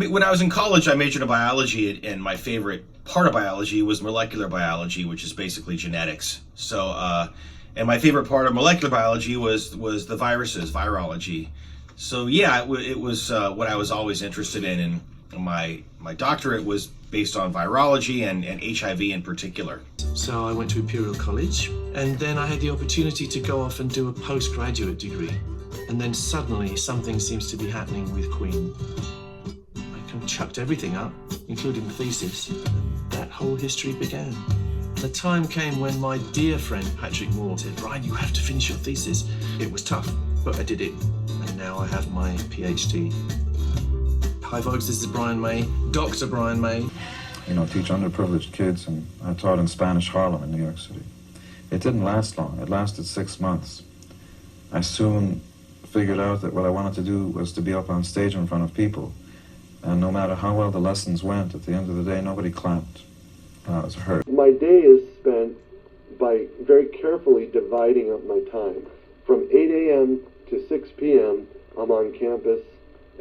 mean, when I was in college, I majored in biology, and my favorite part of biology was molecular biology, which is basically genetics. So, and my favorite part of molecular biology was the viruses, virology. So yeah, it was what I was always interested in, and my doctorate was based on virology and HIV in particular. So I went to Imperial College, and then I had the opportunity to go off and do a postgraduate degree. And then suddenly something seems to be happening with Queen. I kind of chucked everything up, including the thesis. That whole history began. The time came when my dear friend Patrick Moore said, "Ryan, you have to finish your thesis." It was tough, but I did it. And now I have my PhD. Hi folks, this is Brian May, Dr. Brian May. You know, teach underprivileged kids, and I taught in Spanish Harlem in New York City. It didn't last long. It lasted 6 months. I soon figured out that what I wanted to do was to be up on stage in front of people. And no matter how well the lessons went, at the end of the day, nobody clapped. I was hurt. My day is spent by very carefully dividing up my time. From 8 a.m. to 6 p.m., I'm on campus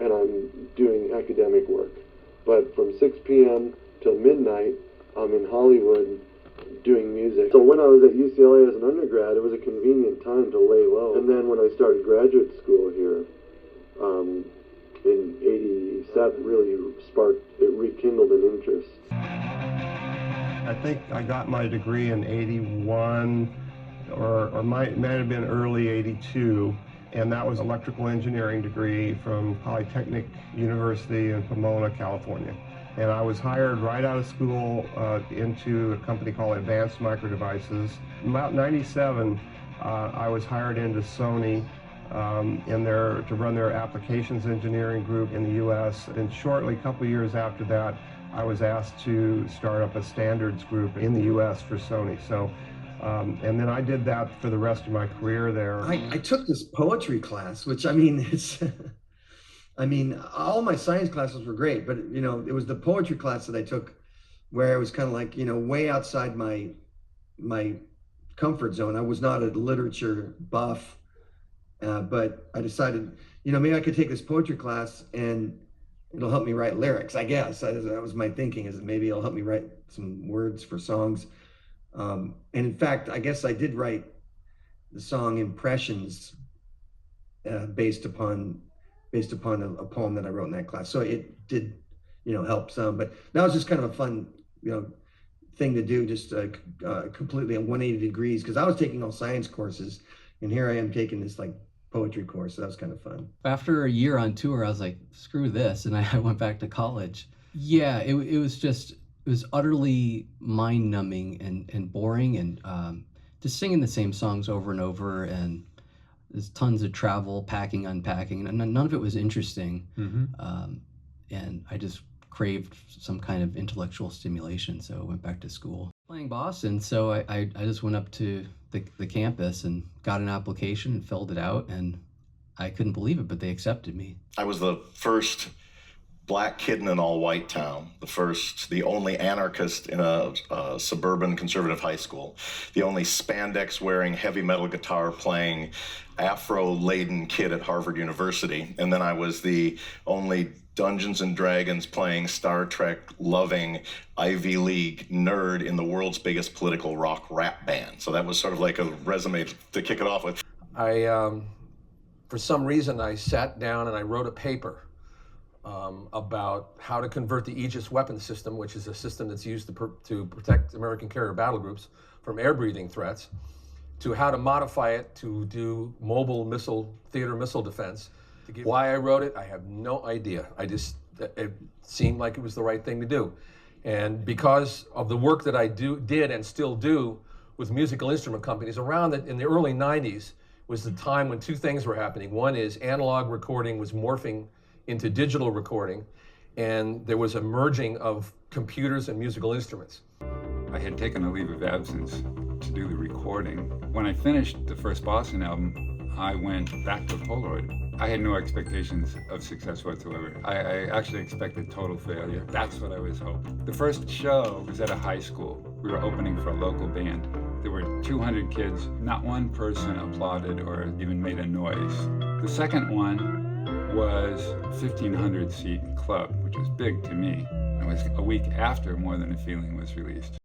and I'm doing academic work. But from 6 p.m. till midnight, I'm in Hollywood doing music. So when I was at UCLA as an undergrad, it was a convenient time to lay low. And then when I started graduate school here, in 87, really it rekindled an interest. I think I got my degree in 81, or might have been early 82, and that was electrical engineering degree from Polytechnic University in Pomona, California. And I was hired right out of school into a company called Advanced Micro Devices. About 97, I was hired into Sony to run their applications engineering group in the U.S. And shortly, a couple of years after that, I was asked to start up a standards group in the U.S. for Sony. So, and then I did that for the rest of my career there. I took this poetry class, which I mean, all my science classes were great, but you know, it was the poetry class that I took where I was kind of like, you know, way outside my comfort zone. I was not a literature buff, but I decided, you know, maybe I could take this poetry class and it'll help me write lyrics, I guess. That was my thinking, is that maybe it'll help me write some words for songs. And in fact, I guess I did write the song Impressions based upon a poem that I wrote in that class. So it did, you know, help some, but that was just kind of a fun, you know, thing to do, just completely at 180 degrees, because I was taking all science courses and here I am taking this like poetry course. So that was kind of fun. After a year on tour, I was like, screw this. And I went back to college. Yeah, it was utterly mind numbing and boring, and just singing the same songs over and over, and there's tons of travel, packing, unpacking, and none of it was interesting. Mm-hmm. And I just craved some kind of intellectual stimulation, so I went back to school. Playing Boston, so I just went up to the campus and got an application and filled it out, and I couldn't believe it, but they accepted me. I was the first black kid in an all-white town, the only anarchist in a suburban conservative high school, the only spandex-wearing, heavy metal guitar-playing, Afro-laden kid at Harvard University, and then I was the only Dungeons and Dragons playing, Star Trek loving, Ivy League nerd in the world's biggest political rock rap band. So that was sort of like a resume to kick it off with. For some reason, I sat down and I wrote a paper about how to convert the Aegis weapon system, which is a system that's used to protect American carrier battle groups from air-breathing threats, to how to modify it to do mobile theater missile defense. Why I wrote it, I have no idea. It seemed like it was the right thing to do. And because of the work that I did and still do with musical instrument companies in the early 90s was the time when two things were happening. One is analog recording was morphing into digital recording, and there was a merging of computers and musical instruments. I had taken a leave of absence to do the recording. When I finished the first Boston album, I went back to Polaroid. I had no expectations of success whatsoever. I actually expected total failure. That's what I was hoping. The first show was at a high school. We were opening for a local band. There were 200 kids. Not one person applauded or even made a noise. The second one was a 1,500 seat club, which was big to me. It was a week after More Than a Feeling was released.